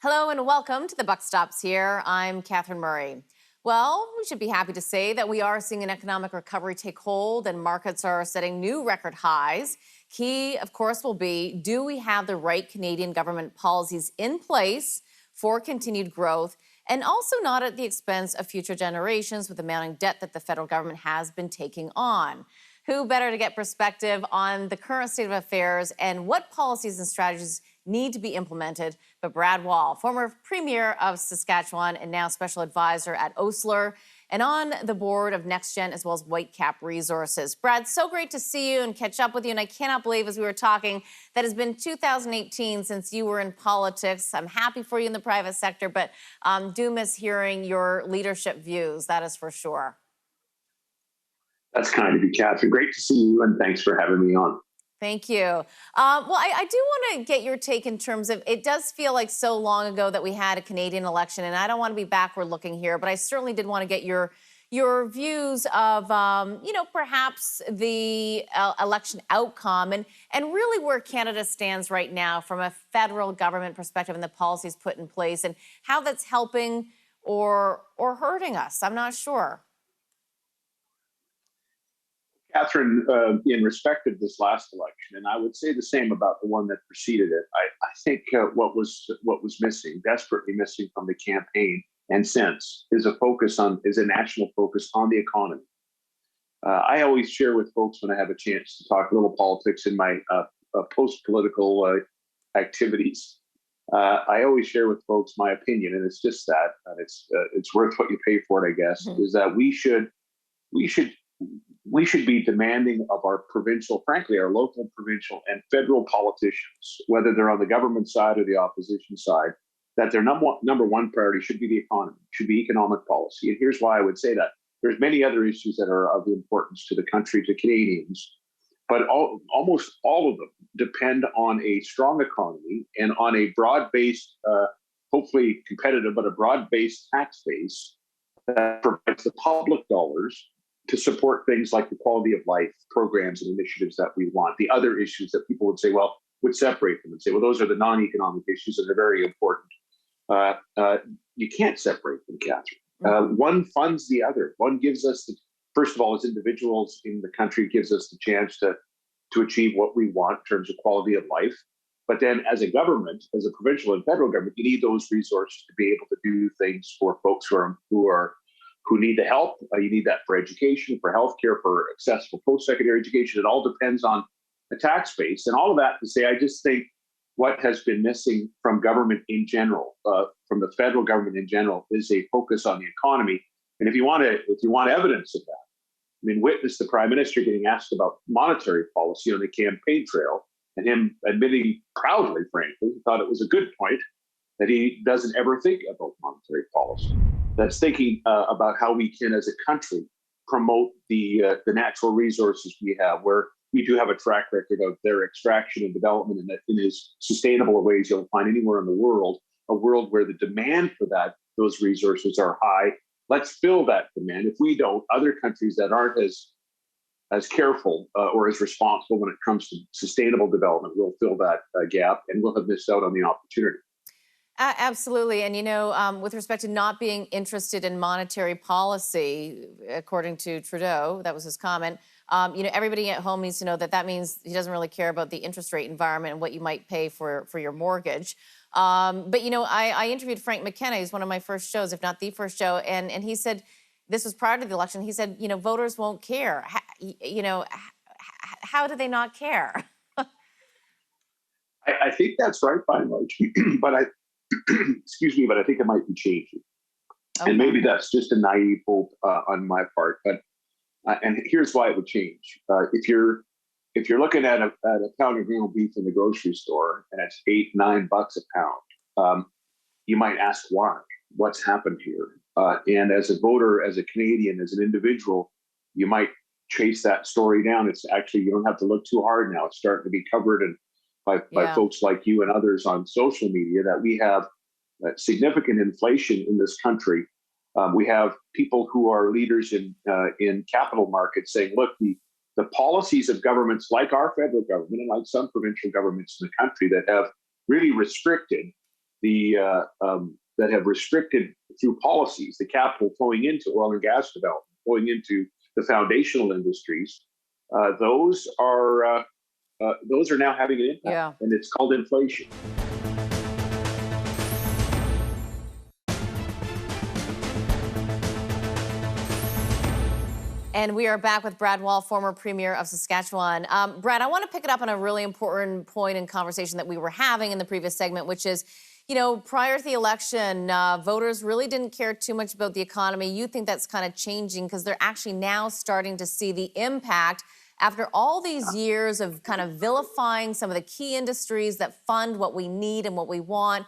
Hello and welcome to the Buck Stops here. I'm Catherine Murray. Well, we should be happy to say that we are seeing an economic recovery take hold and markets are setting new record highs. Key, of course, will be, do we have the right Canadian government policies in place for continued growth and also not at the expense of future generations with the mounting debt that the federal government has been taking on? Who better to get perspective on the current state of affairs and what policies and strategies need to be implemented but Brad Wall, former Premier of Saskatchewan and now Special Advisor at Osler and on the board of NextGen as well as Whitecap Resources. Brad, so great to see you and catch up with you. And I cannot believe, as we were talking, that it's been 2018 since you were in politics. I'm happy for you in the private sector, but do miss hearing your leadership views, that is for sure. That's kind of you, Catherine. Great to see you, and thanks for having me on. Thank you. Well, I do want to get your take in terms of, it does feel like so long ago that we had a Canadian election, and I don't want to be backward looking here, but I certainly did want to get your views of, perhaps the election outcome and really where Canada stands right now from a federal government perspective and the policies put in place and how that's helping or hurting us. I'm not sure. Catherine, in respect of this last election, and I would say the same about the one that preceded it, I think what was missing, desperately missing from the campaign and since, is a national focus on the economy. I always share with folks when I have a chance to talk a little politics in my post-political activities. I always share with folks my opinion, and it's just that, and it's worth what you pay for it, I guess, is that we should be demanding of our provincial, frankly, our local, provincial, and federal politicians, whether they're on the government side or the opposition side, that their number one priority should be the economy, should be economic policy. And here's why I would say that. There's many other issues that are of importance to the country, to Canadians, but almost all of them depend on a strong economy and on a broad-based, hopefully competitive, but a broad-based tax base that provides the public dollars to support things like the quality of life programs and initiatives that we want. The other issues that people would say, would separate them and say, those are the non-economic issues that are very important. You can't separate them, Catherine. One funds the other. One gives us, first of all, as individuals in the country, gives us the chance to achieve what we want in terms of quality of life. But then as a government, as a provincial and federal government, you need those resources to be able to do things for folks who need the help. You need that for education, for healthcare, for accessible post-secondary education. It all depends on the tax base. And all of that to say, I just think what has been missing from government in general, from the federal government in general, is a focus on the economy. And if you want evidence of that, witness the Prime Minister getting asked about monetary policy on the campaign trail and him admitting proudly, frankly, thought it was a good point, that he doesn't ever think about monetary policy. That's thinking about how we can, as a country, promote the natural resources we have, where we do have a track record of their extraction and development in as sustainable ways you'll find anywhere in the world, a world where the demand for those resources are high. Let's fill that demand. If we don't, other countries that aren't as careful or as responsible when it comes to sustainable development will fill that gap, and we'll have missed out on the opportunity. Absolutely. And, with respect to not being interested in monetary policy, according to Trudeau, that was his comment, everybody at home needs to know that means he doesn't really care about the interest rate environment and what you might pay for your mortgage. But I interviewed Frank McKenna. He's one of my first shows, if not the first show. And he said, this was prior to the election, he said, voters won't care. How do they not care? I think that's right by and large, but excuse me, but I think it might be changing. Okay. And maybe that's just a naive hope on my part. But and here's why it would change. If you're looking at a pound of ground beef in the grocery store and it's $8-9 a pound, you might ask why. What's happened here? And as a voter, as a Canadian, as an individual, you might chase that story down. It's actually, you don't have to look too hard now. It's starting to be covered by folks like you and others on social media, that we have significant inflation in this country. We have people who are leaders in capital markets saying, look, the policies of governments like our federal government and like some provincial governments in the country that have really restricted that have restricted through policies the capital flowing into oil and gas development, flowing into the foundational industries. Those are now having an impact, Yeah. and it's called inflation. And we are back with Brad Wall, former Premier of Saskatchewan. Brad, I want to pick it up on a really important point in conversation that we were having in the previous segment, which is, prior to the election, voters really didn't care too much about the economy. You think that's kind of changing because they're actually now starting to see the impact after all these years of kind of vilifying some of the key industries that fund what we need and what we want,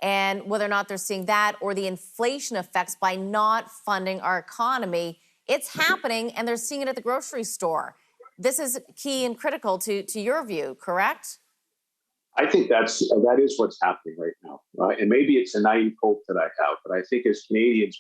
and whether or not they're seeing that or the inflation effects by not funding our economy. It's happening, and they're seeing it at the grocery store. This is key and critical to your view, correct? I think that is what's happening right now. And maybe it's a naive hope that I have, but I think as Canadians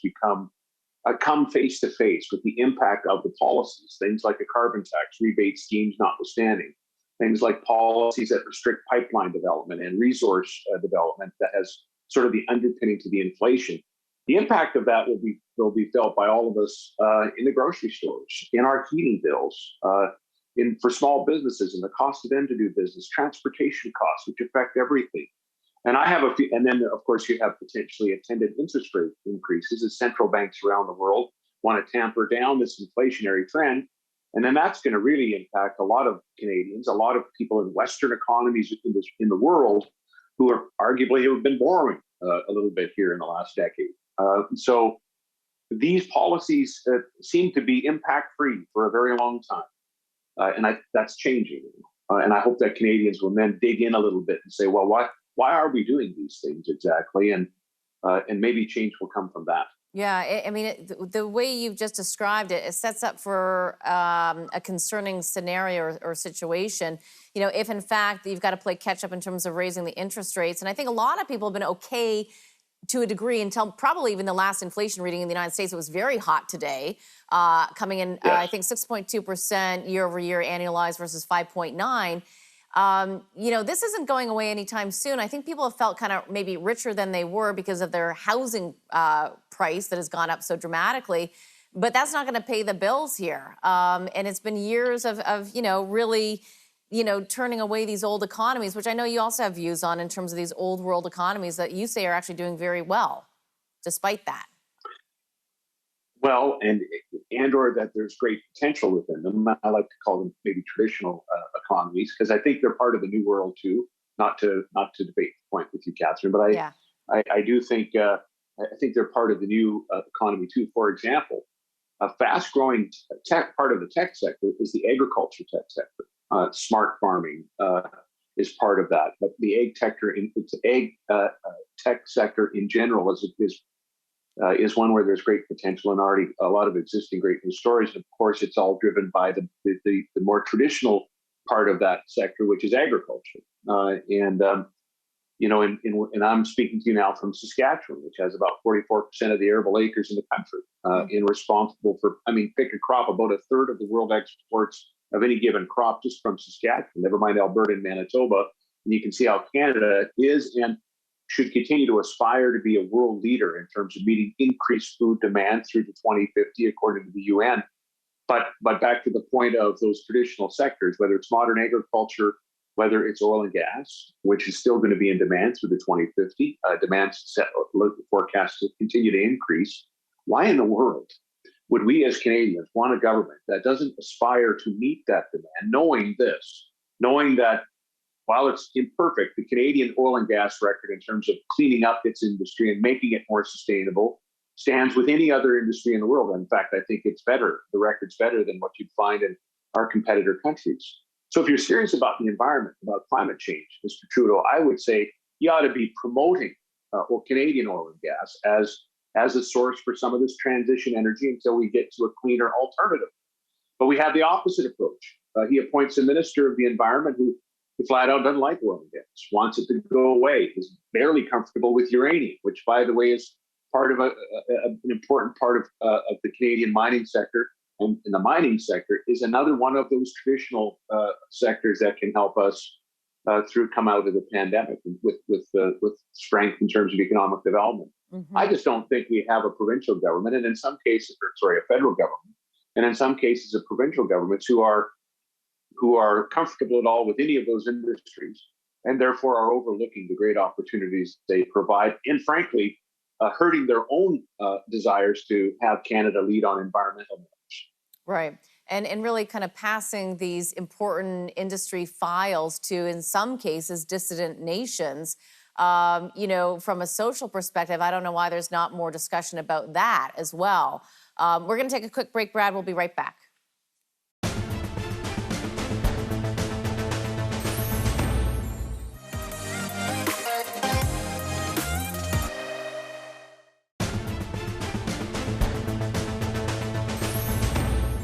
come face to face with the impact of the policies, things like a carbon tax, rebate schemes notwithstanding, things like policies that restrict pipeline development and resource development that has sort of the underpinning to the inflation. The impact of that will be felt by all of us in the grocery stores, in our heating bills, for small businesses and the cost of them to do business, transportation costs, which affect everything. And and then of course you have potentially attendant interest rate increases as central banks around the world want to tamper down this inflationary trend. And then that's going to really impact a lot of Canadians, a lot of people in Western economies in the world who are arguably have been borrowing a little bit here in the last decade. So these policies seem to be impact-free for a very long time. And that's changing. And I hope that Canadians will then dig in a little bit and say, well, why are we doing these things exactly? And maybe change will come from that. Yeah, I mean, the way you've just described it, it sets up for a concerning scenario or situation. If in fact you've got to play catch up in terms of raising the interest rates. And I think a lot of people have been okay to a degree until probably even the last inflation reading in the United States. It was very hot today, coming in, Yes. I think, 6.2% year over year annualized versus 5.9. This isn't going away anytime soon. I think people have felt kind of maybe richer than they were because of their housing price that has gone up so dramatically. But that's not going to pay the bills here. And it's been years of really, turning away these old economies, which I know you also have views on in terms of these old world economies that you say are actually doing very well, despite that. Well, or that there's great potential within them. I like to call them maybe traditional economies because I think they're part of the new world too. Not to debate the point with you, Catherine, but I do think I think they're part of the new economy too. For example, a fast-growing tech part of the tech sector is the agriculture tech sector. Smart farming is part of that, but the tech sector in general is one where there's great potential and already a lot of existing great news stories. And of course, it's all driven by the more traditional part of that sector, which is agriculture. And I'm speaking to you now from Saskatchewan, which has about 44% of the arable acres in the country, and responsible for, pick a crop, about a third of the world exports of any given crop just from Saskatchewan, never mind Alberta and Manitoba. And you can see how Canada is and should continue to aspire to be a world leader in terms of meeting increased food demand through to 2050, according to the UN. But back to the point of those traditional sectors, whether it's modern agriculture, whether it's oil and gas, which is still going to be in demand through the 2050, demand's forecast to continue to increase. Why in the world would we as Canadians want a government that doesn't aspire to meet that demand, knowing that while it's imperfect, the Canadian oil and gas record in terms of cleaning up its industry and making it more sustainable stands with any other industry in the world. In fact, I think it's better. The record's better than what you'd find in our competitor countries. So if you're serious about the environment, about climate change, Mr. Trudeau, I would say you ought to be promoting Canadian oil and gas as a source for some of this transition energy until we get to a cleaner alternative. But we have the opposite approach. He appoints a minister of the environment who flat out doesn't like oil and gas, wants it to go away, is barely comfortable with uranium, which, by the way, is part of an important part of the Canadian mining sector. And the mining sector is another one of those traditional sectors that can help us come out of the pandemic with strength in terms of economic development. I Hmm. just don't think we have a provincial government, and in some cases, or sorry, a federal government, and in some cases, a provincial governments who are comfortable at all with any of those industries, and therefore are overlooking the great opportunities they provide, and frankly, hurting their own desires to have Canada lead on environmental matters. Right. And really kind of passing these important industry files to, in some cases, dissident nations. From a social perspective, I don't know why there's not more discussion about that as well. We're going to take a quick break, Brad. We'll be right back.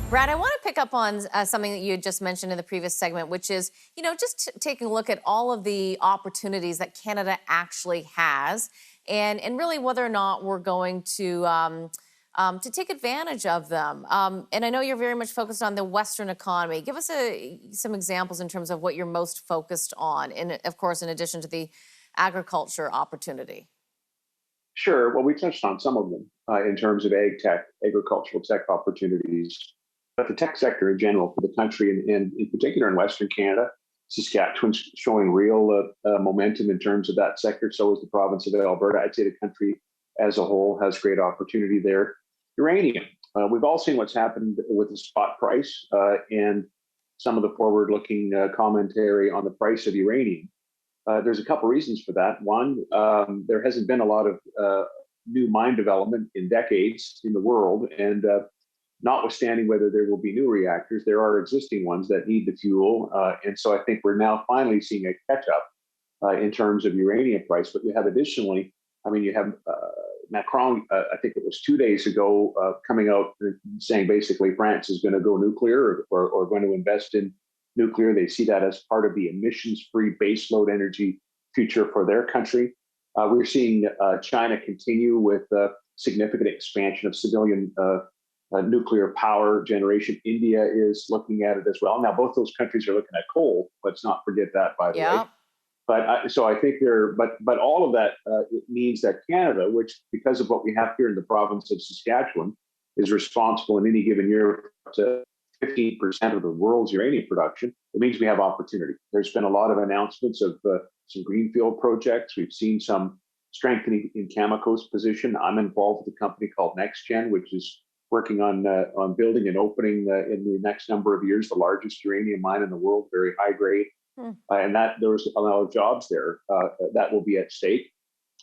Brad, I want to pick up on something that you had just mentioned in the previous segment, which is, just taking a look at all of the opportunities that Canada actually has, and really whether or not we're going to take advantage of them. And I know you're very much focused on the Western economy. Give us some examples in terms of what you're most focused on, and of course, in addition to the agriculture opportunity. Sure. Well, we touched on some of them in terms of ag tech, agricultural tech opportunities, but the tech sector in general for the country, and in particular in Western Canada, Saskatchewan's showing real momentum in terms of that sector. So is the province of Alberta. I'd say the country as a whole has great opportunity there. Uranium. We've all seen what's happened with the spot price and some of the forward-looking commentary on the price of uranium. There's a couple reasons for that. One, there hasn't been a lot of new mine development in decades in the world, and notwithstanding whether there will be new reactors, there are existing ones that need the fuel, and so I think we're now finally seeing a catch-up in terms of uranium price. But you have additionally, you have Macron, I think it was 2 days ago, coming out saying basically France is going to go nuclear or going to invest in nuclear. They see that as part of the emissions-free baseload energy future for their country. We're seeing China continue with significant expansion of civilian nuclear power generation. India is looking at it as well. Now, both those countries are looking at coal. Let's not forget that, by the way. Yeah. So I think but all of that it means that Canada, which because of what we have here in the province of Saskatchewan, is responsible in any given year to 15% of the world's uranium production. It means we have opportunity. There's been a lot of announcements of some greenfield projects. We've seen some strengthening in Cameco's position. I'm involved with a company called NextGen, which is working on building and opening in the next number of years the largest uranium mine in the world, very high grade. And that there's a lot of jobs there that will be at stake.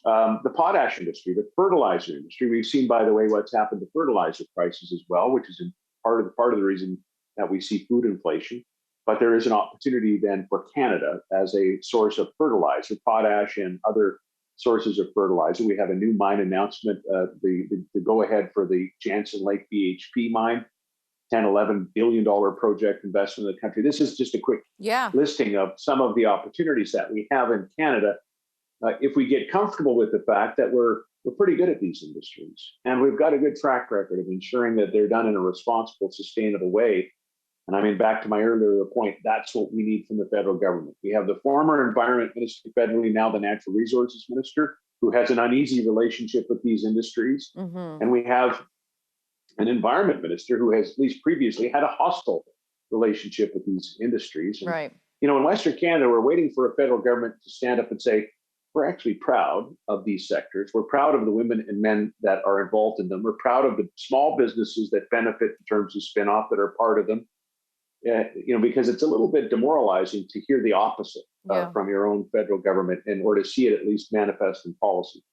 The potash industry, the fertilizer industry, we've seen, by the way, what's happened to fertilizer prices as well, which is part of the reason that we see food inflation. But there is an opportunity then for Canada as a source of fertilizer, potash and other sources of fertilizer. We have a new mine announcement, the go-ahead for the Jansen Lake BHP mine, $10-11 billion project investment in the country. This is just a quick listing of some of the opportunities that we have in Canada. If we get comfortable with the fact that we're pretty good at these industries, and we've got a good track record of ensuring that they're done in a responsible, sustainable way. And back to my earlier point, that's what we need from the federal government. We have the former environment minister federally, now the natural resources minister, who has an uneasy relationship with these industries. And we have an environment minister who has, at least previously, had a hostile relationship with these industries. And, Right. In Western Canada, we're waiting for a federal government to stand up and say, we're actually proud of these sectors. We're proud of the women and men that are involved in them. We're proud of the small businesses that benefit in terms of spin-off that are part of them. Because it's a little bit demoralizing to hear the opposite from your own federal government, or to see it at least manifest in policy.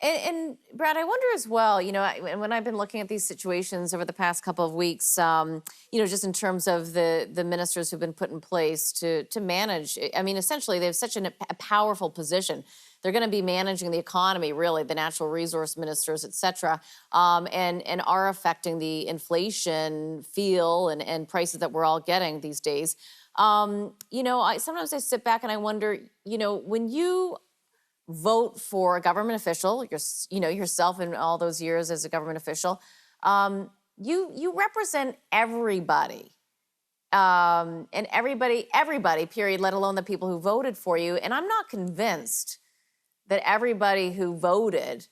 And Brad, I wonder as well, when I've been looking at these situations over the past couple of weeks, just in terms of the ministers who've been put in place to manage, essentially they have such a powerful position. They're going to be managing the economy, really, the natural resource ministers, et cetera, and are affecting the inflation feel and prices that we're all getting these days. Sometimes I sit back and I wonder, when you vote for a government official, yourself in all those years as a government official, you represent everybody. and everybody, period, let alone the people who voted for you. And I'm not convinced that everybody who voted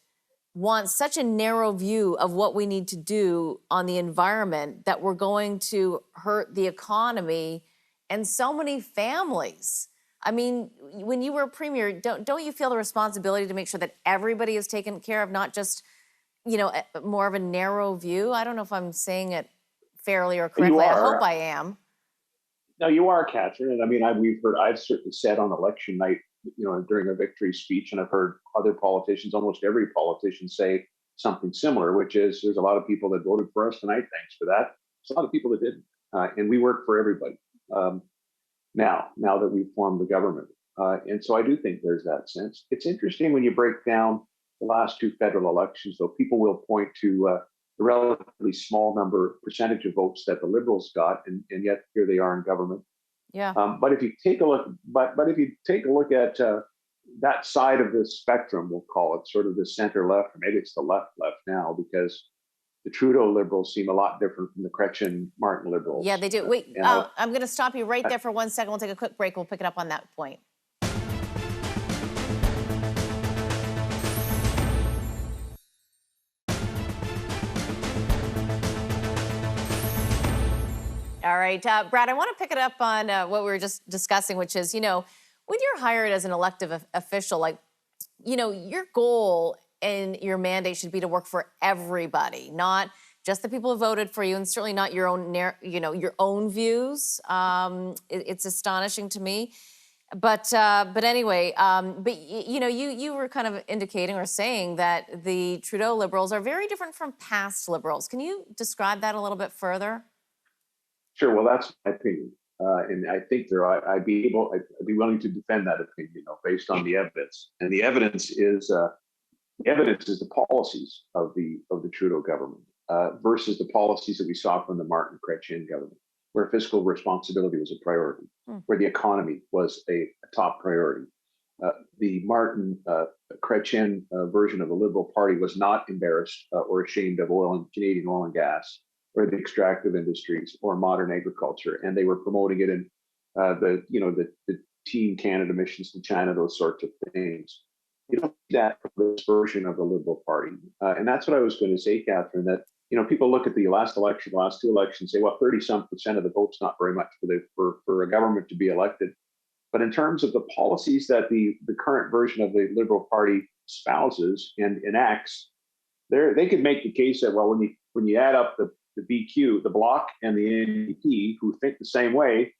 wants such a narrow view of what we need to do on the environment that we're going to hurt the economy and so many families. I mean, when you were a premier, don't you feel the responsibility to make sure that everybody is taken care of, not just, more of a narrow view? I don't know if I'm saying it fairly or You correctly. I hope are. I am. No, you are, Catherine. And I mean, I've certainly said on election night, during a victory speech, and I've heard other politicians, almost every politician, say something similar, which is there's a lot of people that voted for us tonight. Thanks for that. There's a lot of people that didn't. And we work for everybody now that we've formed the government. And so I do think there's that sense. It's interesting when you break down the last two federal elections, though, people will point to the relatively small percentage of votes that the Liberals got, and yet here they are in government. Yeah. But if you take a look, at that side of the spectrum, we'll call it sort of the center left, or maybe it's the left now, because the Trudeau Liberals seem a lot different from the Chrétien Martin Liberals. Yeah, they do. Wait, I'm going to stop you right there for 1 second. We'll take a quick break. We'll pick it up on that point. All right, Brad, I want to pick it up on what we were just discussing, which is, when you're hired as an elective official, your goal and your mandate should be to work for everybody, not just the people who voted for you, and certainly not your own, your own views. It's astonishing to me. But anyway, you were kind of indicating or saying that the Trudeau Liberals are very different from past Liberals. Can you describe that a little bit further? Sure. Well, that's my opinion, and I think I'd be willing to defend that opinion, based on the evidence. And the evidence is the policies of the Trudeau government versus the policies that we saw from the Martin Chrétien government, where fiscal responsibility was a priority, where the economy was a top priority. The Martin Chrétien version of the Liberal Party was not embarrassed or ashamed of Canadian oil and gas, or the extractive industries, or modern agriculture, and they were promoting it in the Team Canada missions to China, those sorts of things. You don't see that from this version of the Liberal Party, and that's what I was going to say, Catherine. That people look at the last two elections, say, well, 30-some% of the vote's not very much for a government to be elected. But in terms of the policies that the current version of the Liberal Party espouses and enacts, they could make the case that, well, when you add up the BQ, the Bloc, and the NDP, who think the same way,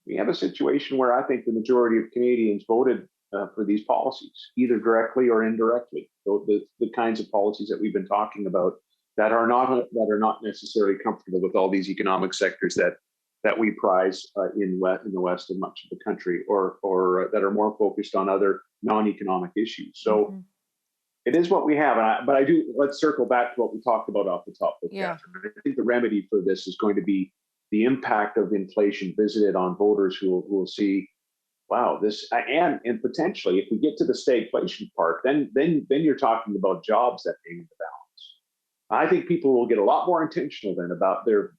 we have a situation where I think the majority of Canadians voted for these policies, either directly or indirectly. So the kinds of policies that we've been talking about that are not necessarily comfortable with all these economic sectors that we prize in the West and much of the country, or that are more focused on other non-economic issues. So. It is what we have, let's circle back to what we talked about off the top. Yeah. I think the remedy for this is going to be the impact of inflation visited on voters who will see, wow, this, and potentially, if we get to the stagflation part, then you're talking about jobs that pay the balance. I think people will get a lot more intentional then about their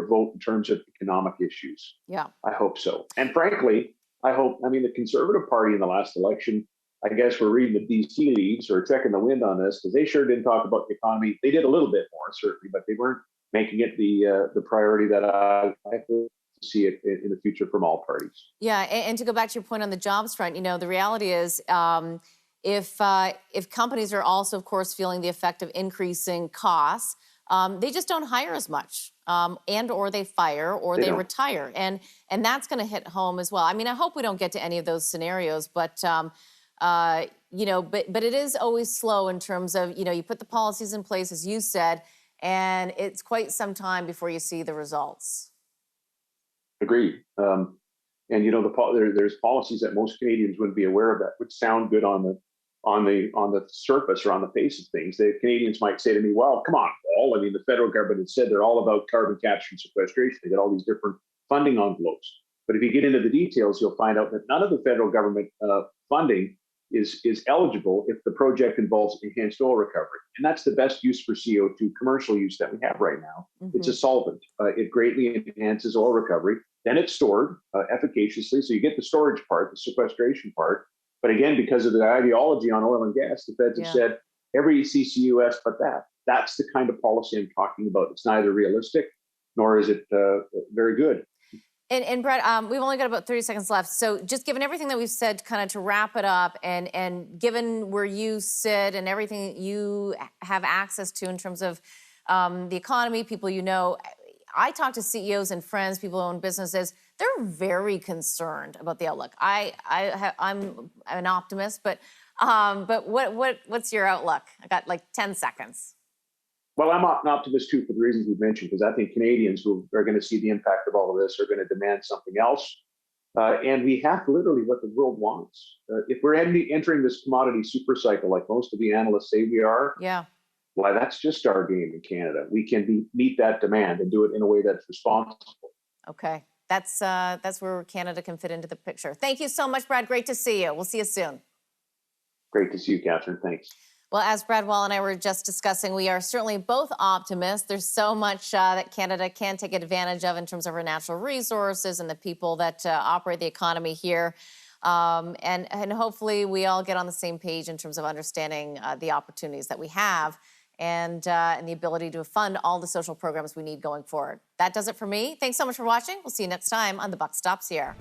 vote in terms of economic issues. Yeah. I hope so. And frankly, the Conservative Party in the last election, I guess we're reading the DC leaves or checking the wind on this, because they sure didn't talk about the economy. They did a little bit more, certainly, but they weren't making it the priority that I see it in the future from all parties. Yeah, and to go back to your point on the jobs front, the reality is if companies are also, of course, feeling the effect of increasing costs, they just don't hire as much, and or they fire or they retire, and that's going to hit home as well. I mean, I hope we don't get to any of those scenarios, but. But it is always slow in terms of, you put the policies in place, as you said, and it's quite some time before you see the results. Agreed. And, there's policies that most Canadians wouldn't be aware of that would sound good on the surface or on the face of things. The Canadians might say to me, well, come on, Paul. I mean, the federal government has said they're all about carbon capture and sequestration. They got all these different funding envelopes. But if you get into the details, you'll find out that none of the federal government funding is eligible if the project involves enhanced oil recovery. And that's the best use for CO2 commercial use that we have right now. It's a solvent. It greatly enhances oil recovery. Then it's stored efficaciously. So you get the storage part, the sequestration part. But again, because of the ideology on oil and gas, the feds have said every CCUS but that. That's the kind of policy I'm talking about. It's neither realistic nor is it very good. And Brett, we've only got about 30 seconds left. So just given everything that we've said, kind of to wrap it up, and given where you sit and everything that you have access to in terms of the economy, people you know, I talk to CEOs and friends, people who own businesses. They're very concerned about the outlook. I'm an optimist, but what's your outlook? I got like 10 seconds. Well, I'm an optimist too for the reasons we've mentioned, because I think Canadians who are going to see the impact of all of this are going to demand something else. And we have literally what the world wants. If we're entering this commodity super cycle, like most of the analysts say we are, why, that's just our game in Canada. We can meet that demand and do it in a way that's responsible. Okay. That's where Canada can fit into the picture. Thank you so much, Brad. Great to see you. We'll see you soon. Great to see you, Catherine. Thanks. Well, as Brad Wall and I were just discussing, we are certainly both optimists. There's so much that Canada can take advantage of in terms of our natural resources and the people that operate the economy here. And hopefully we all get on the same page in terms of understanding the opportunities that we have and the ability to fund all the social programs we need going forward. That does it for me. Thanks so much for watching. We'll see you next time on The Buck Stops Here.